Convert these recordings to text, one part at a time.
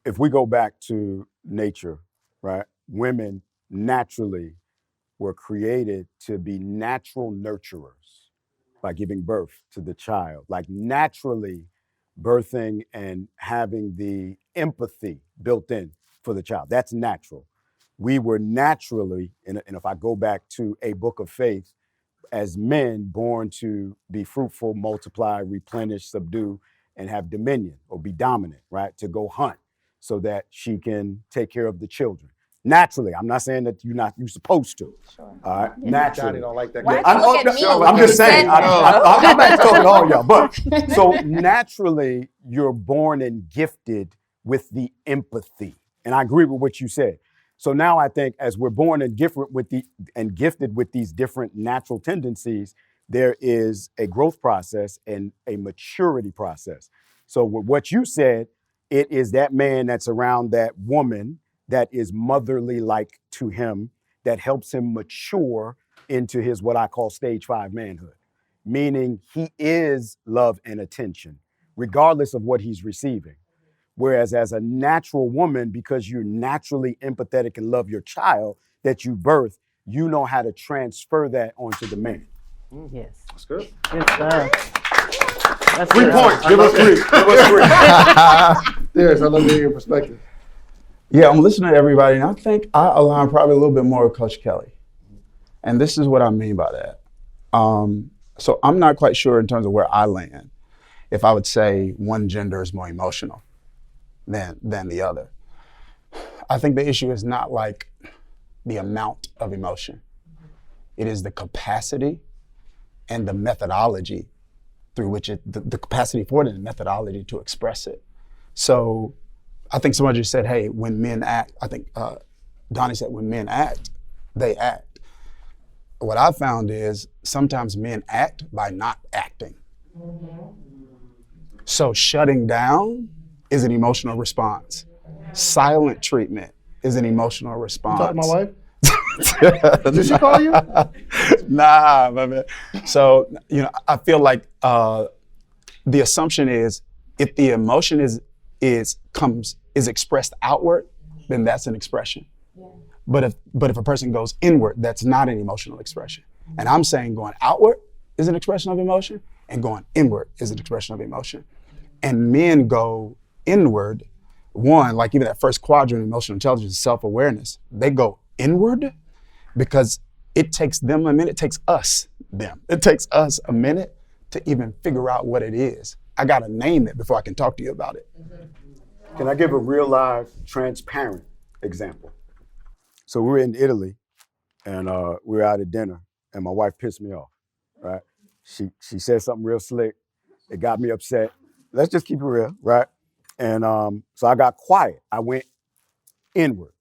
if we go back to nature, right? Women naturally were created to be natural nurturers by giving birth to the child, like naturally birthing and having the empathy built in for the child. That's natural. We were naturally, and if I go back to a book of faith, as men born to be fruitful, multiply, replenish, subdue, and have dominion or be dominant, right? To go hunt so that she can take care of the children. Naturally, I'm not saying that you're supposed to. Sure. All right, Johnny naturally. don't like that. Why guy. you look at me? I'm just saying. I'm not talking to all y'all, but so naturally, you're born and gifted with the empathy, and I agree with what you said. So now I think as we're born and gifted with these different natural tendencies, there is a growth process and a maturity process. So with what you said, it is that man that's around that woman that is motherly like to him, that helps him mature into his what I call stage 5 manhood, meaning he is love and attention, regardless of what he's receiving. Whereas as a natural woman, because you're naturally empathetic and love your child that you birth, you know how to transfer that onto the man. Yes. That's good. Good stuff. That's 3 good. points. Give us 3. Give us 3. Yes, I love to hear your perspective. Yeah, I'm listening to everybody, and I think I align probably a little bit more with Coach Kelly. And this is what I mean by that. So I'm not quite sure in terms of where I land, if I would say one gender is more emotional than the other. I think the issue is not like the amount of emotion. It is the capacity and the methodology through which the capacity for it and the methodology to express it. So I think somebody just said, hey, when men act, I think Donnie said, when men act, they act. What I found is sometimes men act by not acting. So shutting down is an emotional response. Silent treatment is an emotional response. You talking to my wife? Did she call you? Nah, my man. So, I feel like the assumption is if the emotion is expressed outward, then that's an expression. Yeah. But if a person goes inward, that's not an emotional expression. And I'm saying going outward is an expression of emotion, and going inward is an expression of emotion. And men go inward, one, like even that first quadrant, emotional intelligence, self-awareness, they go inward because it takes them a minute, it takes us a minute to even figure out what it is. I gotta name it before I can talk to you about it. Can I give a real live, transparent example? So we were in Italy, and we were out at dinner, and my wife pissed me off, right? She said something real slick. It got me upset. Let's just keep it real, right? And so I got quiet. I went inward,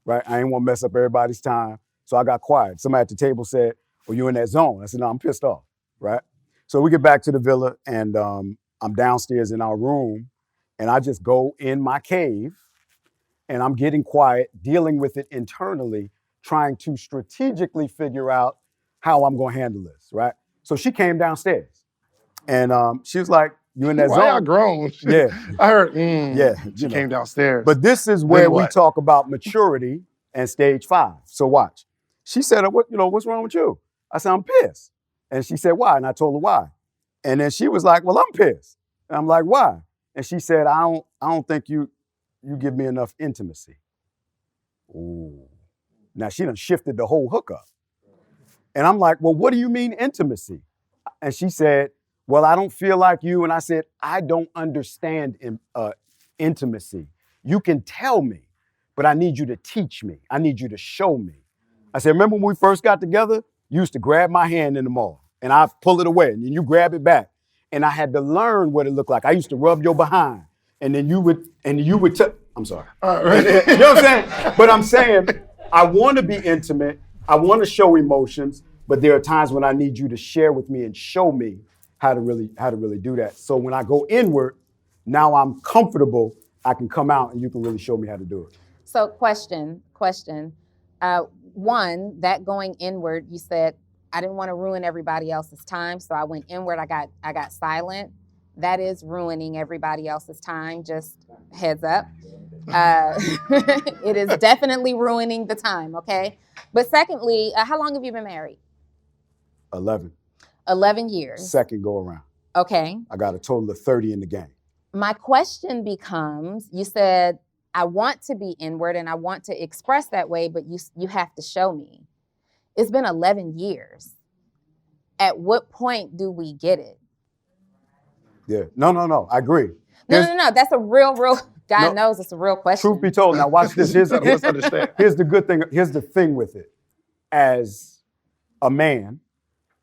right? I didn't want to mess up everybody's time, so I got quiet. Somebody at the table said, well, you in that zone? I said, no, I'm pissed off, right? So we get back to the villa, and I'm downstairs in our room, and I just go in my cave, and I'm getting quiet, dealing with it internally, trying to strategically figure out how I'm going to handle this, right? So she came downstairs, and she was like, you in that zone? Why y'all grown? Yeah. I heard, Yeah. she came downstairs. But this is where we talk about maturity and stage 5. So watch. She said, what's wrong with you? I said, I'm pissed. And she said, why? And I told her why. And then she was like, well, I'm pissed. And I'm like, why? And she said, I don't think you give me enough intimacy. Ooh. Now she done shifted the whole hookup. And I'm like, well, what do you mean intimacy? And she said, well, I don't feel like you. And I said, I don't understand intimacy. You can tell me, but I need you to teach me. I need you to show me. I said, remember when we first got together? You used to grab my hand in the mall and I pull it away and then you grab it back. And I had to learn what it looked like. I used to rub your behind and then you would I'm sorry. Right. You know what I'm saying? But I'm saying, I want to be intimate. I want to show emotions, but there are times when I need you to share with me and show me how to really do that. So when I go inward, now I'm comfortable. I can come out and you can really show me how to do it. So question. One, that going inward, you said, I didn't want to ruin everybody else's time. So I went inward, I got silent. That is ruining everybody else's time, just heads up. It is definitely ruining the time, okay? But secondly, how long have you been married? 11. 11 years. Second go around. Okay. I got a total of 30 in the game. My question becomes, you said, I want to be inward and I want to express that way, but you have to show me. It's been 11 years. At what point do we get it? Yeah. No. I agree. No. That's a real, God No. knows it's a real question. Truth be told, now watch this. Let's understand. Here's the good thing. Here's the thing with it. As a man,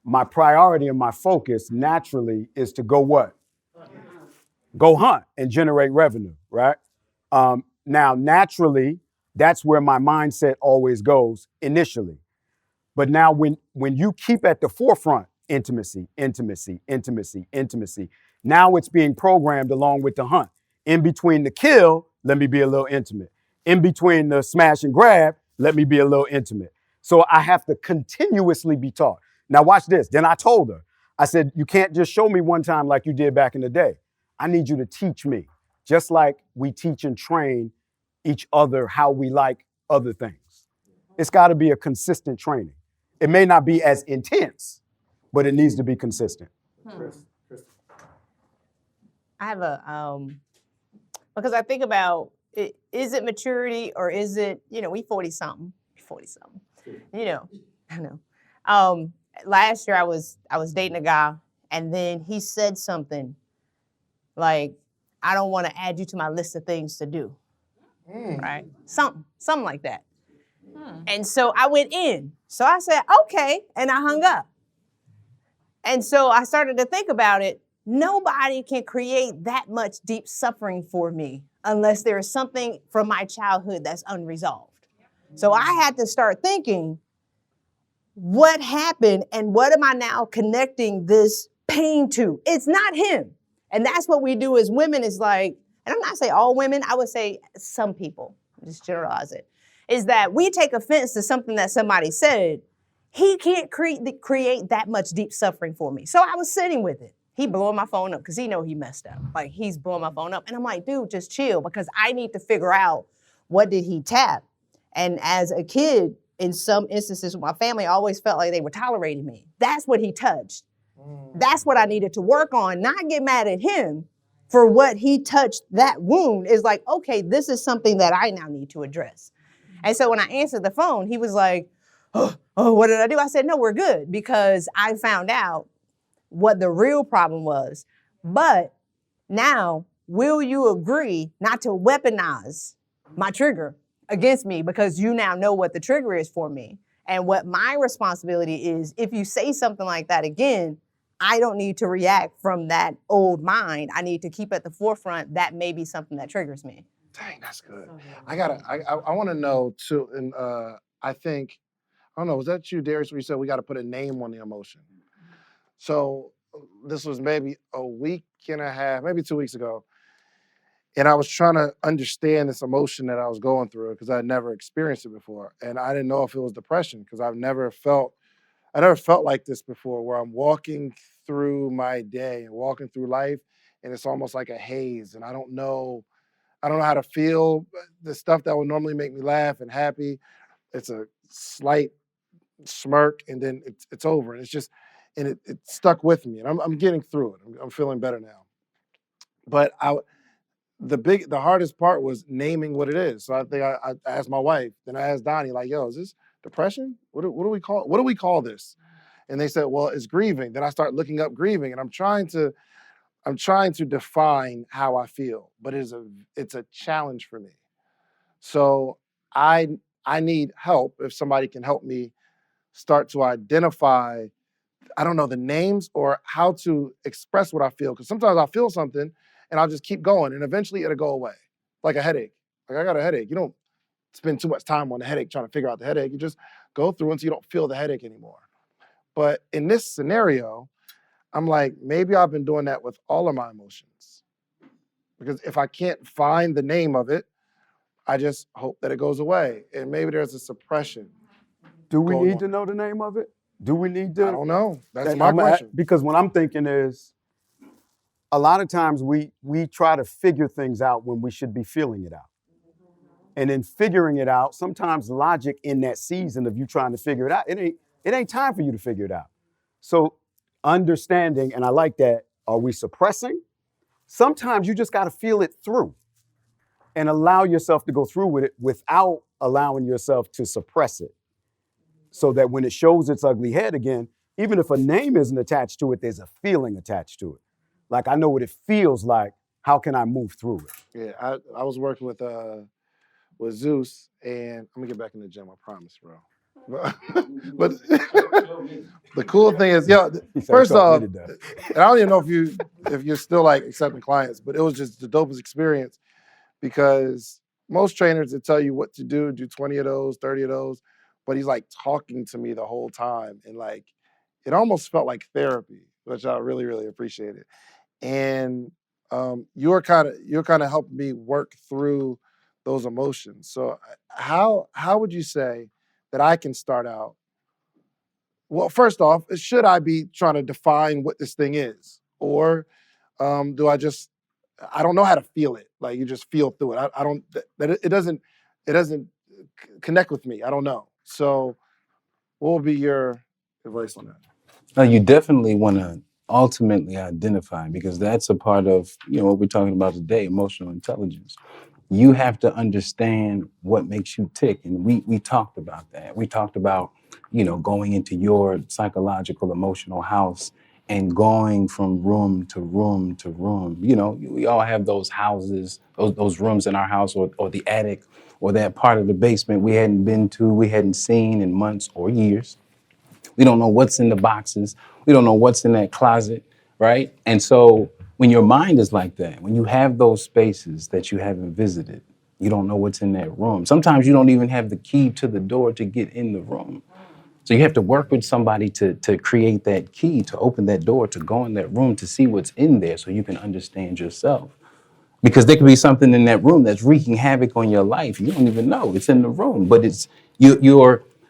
my priority and my focus naturally is to go what? Go hunt and generate revenue, right? Now, naturally, that's where my mindset always goes initially. But now when you keep at the forefront intimacy, now it's being programmed along with the hunt. In between the kill, let me be a little intimate. In between the smash and grab, let me be a little intimate. So I have to continuously be taught. Now watch this. Then I told her, I said, you can't just show me one time like you did back in the day. I need you to teach me, just like we teach and train each other how we like other things. It's got to be a consistent training. It may not be as intense, but it needs to be consistent. I have because I think about, is it maturity or is it, we 40-something, I know. Last year I was dating a guy and then he said something like, I don't want to add you to my list of things to do, right? Something like that. And so I went in. So I said, okay, and I hung up. And so I started to think about it. Nobody can create that much deep suffering for me unless there is something from my childhood that's unresolved. So I had to start thinking, what happened and what am I now connecting this pain to? It's not him. And that's what we do as women is like, and I'm not saying all women, I would say some people, just generalize it, is that we take offense to something that somebody said. He can't create that much deep suffering for me. So I was sitting with it. He blowing my phone up because he know he messed up. Like he's blowing my phone up. And I'm like, dude, just chill because I need to figure out what did he tap. And as a kid, in some instances with my family, I always felt like they were tolerating me. That's what he touched. That's what I needed to work on, not get mad at him for what he touched. That wound is like, okay, this is something that I now need to address. And so when I answered the phone, he was like, oh, what did I do? I said, no, we're good because I found out what the real problem was. But now, will you agree not to weaponize my trigger against me because you now know what the trigger is for me and what my responsibility is. If you say something like that again, I don't need to react from that old mind. I need to keep at the forefront. That may be something that triggers me. Dang, that's good. I want to know too, and I don't know, was that you, Dharius, where you said we got to put a name on the emotion? So this was maybe a week and a half, maybe 2 weeks ago. And I was trying to understand this emotion that I was going through because I had never experienced it before. And I didn't know if it was depression because I never felt like this before where I'm walking through my day and walking through life and it's almost like a haze and I don't know how to feel the stuff that would normally make me laugh and happy. It's a slight smirk and then it's over. And it's just, and it stuck with me and I'm getting through it. I'm feeling better now. But the hardest part was naming what it is. So I think I asked my wife, then I asked Donnie, like, yo, is this depression? What do we call this? And they said, well, it's grieving. Then I start looking up grieving and I'm trying to define how I feel, but it's a challenge for me. So I need help if somebody can help me start to identify, I don't know, the names or how to express what I feel. Because sometimes I'll feel something and I'll just keep going and eventually it'll go away. Like a headache. Like I got a headache. You don't spend too much time on the headache trying to figure out the headache. You just go through until you don't feel the headache anymore. But in this scenario, I'm like, maybe I've been doing that with all of my emotions. Because if I can't find the name of it, I just hope that it goes away. And maybe there's a suppression. Do we need to know the name of it? Do we need to? I don't know. That's my question. Because what I'm thinking is, a lot of times we try to figure things out when we should be feeling it out. And then figuring it out, sometimes logic in that season of you trying to figure it out, it ain't time for you to figure it out. So understanding, and I like that, are we suppressing? Sometimes you just got to feel it through and allow yourself to go through with it without allowing yourself to suppress it. So that when it shows its ugly head again, even if a name isn't attached to it, there's a feeling attached to it. Like, I know what it feels like. How can I move through it? Yeah, I was working with Zeus, and I'm gonna get back in the gym. I promise, bro. But the cool thing is, first off, and I don't even know if you're still like accepting clients, but it was just the dopest experience because most trainers that tell you what to do 20 of those, 30 of those, but he's like talking to me the whole time, and like it almost felt like therapy, which I really, really appreciated. And you're kind of helping me work through those emotions. So how would you say that I can start out? Well, first off, should I be trying to define what this thing is, or do I don't know how to feel it? Like you just feel through it. I don't that it doesn't connect with me. I don't know. So what will be your advice on that? Now, you definitely want to ultimately identify, because that's a part of, what we're talking about today, emotional intelligence. You have to understand what makes you tick. And we talked about that. We talked about, going into your psychological, emotional house and going from room to room to room. We all have those houses, those rooms in our house, or the attic, or that part of the basement we hadn't been to, we hadn't seen in months or years. We don't know what's in the boxes. We don't know what's in that closet, right? And so when your mind is like that, when you have those spaces that you haven't visited, you don't know what's in that room. Sometimes you don't even have the key to the door to get in the room. So you have to work with somebody to create that key, to open that door, to go in that room, to see what's in there so you can understand yourself. Because there could be something in that room that's wreaking havoc on your life. You don't even know it's in the room, but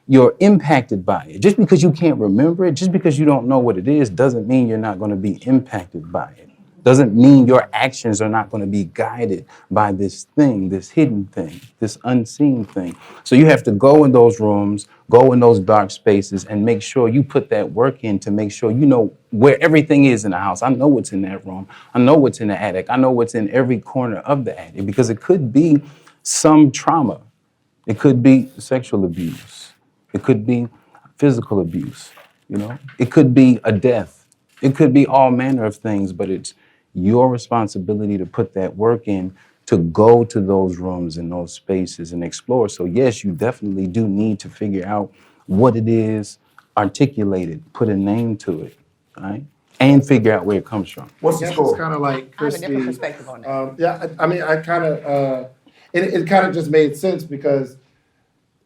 you're impacted by it. Just because you can't remember it, just because you don't know what it is, doesn't mean you're not going to be impacted by it. Doesn't mean your actions are not going to be guided by this thing, this hidden thing, this unseen thing. So you have to go in those rooms, go in those dark spaces, and make sure you put that work in to make sure you know where everything is in the house. I know what's in that room. I know what's in the attic. I know what's in every corner of the attic, because it could be some trauma. It could be sexual abuse. It could be physical abuse. It could be a death. It could be all manner of things, but it's your responsibility to put that work in, to go to those rooms and those spaces and explore. So yes, you definitely do need to figure out what it is, articulate it, put a name to it, right? And figure out where it comes from. What's the score? It's kind of like Christy. I have a different perspective on that. I kind of, it kind of just made sense because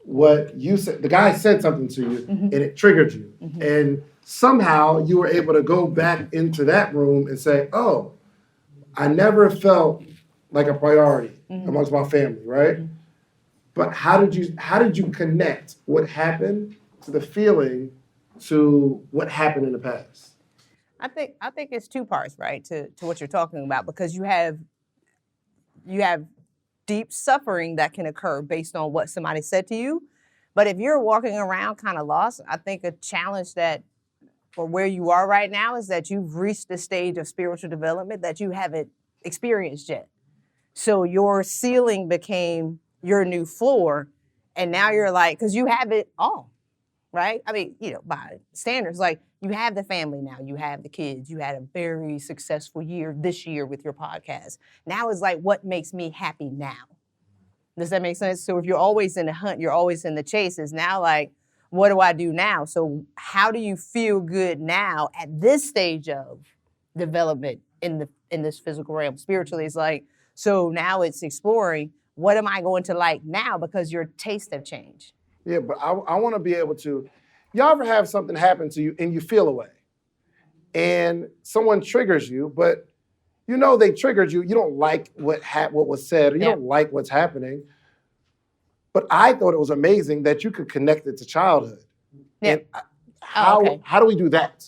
what you said, the guy said something to you and it triggered you. And somehow you were able to go back into that room and say, oh, I never felt like a priority amongst my family, right? But how did you connect what happened to the feeling to what happened in the past? I think it's two parts, right, to what you're talking about, because you have deep suffering that can occur based on what somebody said to you. But if you're walking around kind of lost, I think a challenge that, or where you are right now, is that you've reached the stage of spiritual development that you haven't experienced yet. So your ceiling became your new floor, and now you're like, because you have it all, right? I mean, by standards, like you have the family now, you have the kids, you had a very successful year this year with your podcast. Now it's like, what makes me happy now? Does that make sense? So if you're always in the hunt, you're always in the chase, it's now like, what do I do now? So how do you feel good now at this stage of development in this physical realm? Spiritually, it's like, so now it's exploring, what am I going to like now, because your tastes have changed. Yeah, but I want to be able to, y'all ever have something happen to you and you feel away and someone triggers you, but they triggered you, you don't like what was said, or you don't like what's happening. But I thought it was amazing that you could connect it to childhood. Yeah. And how do we do that?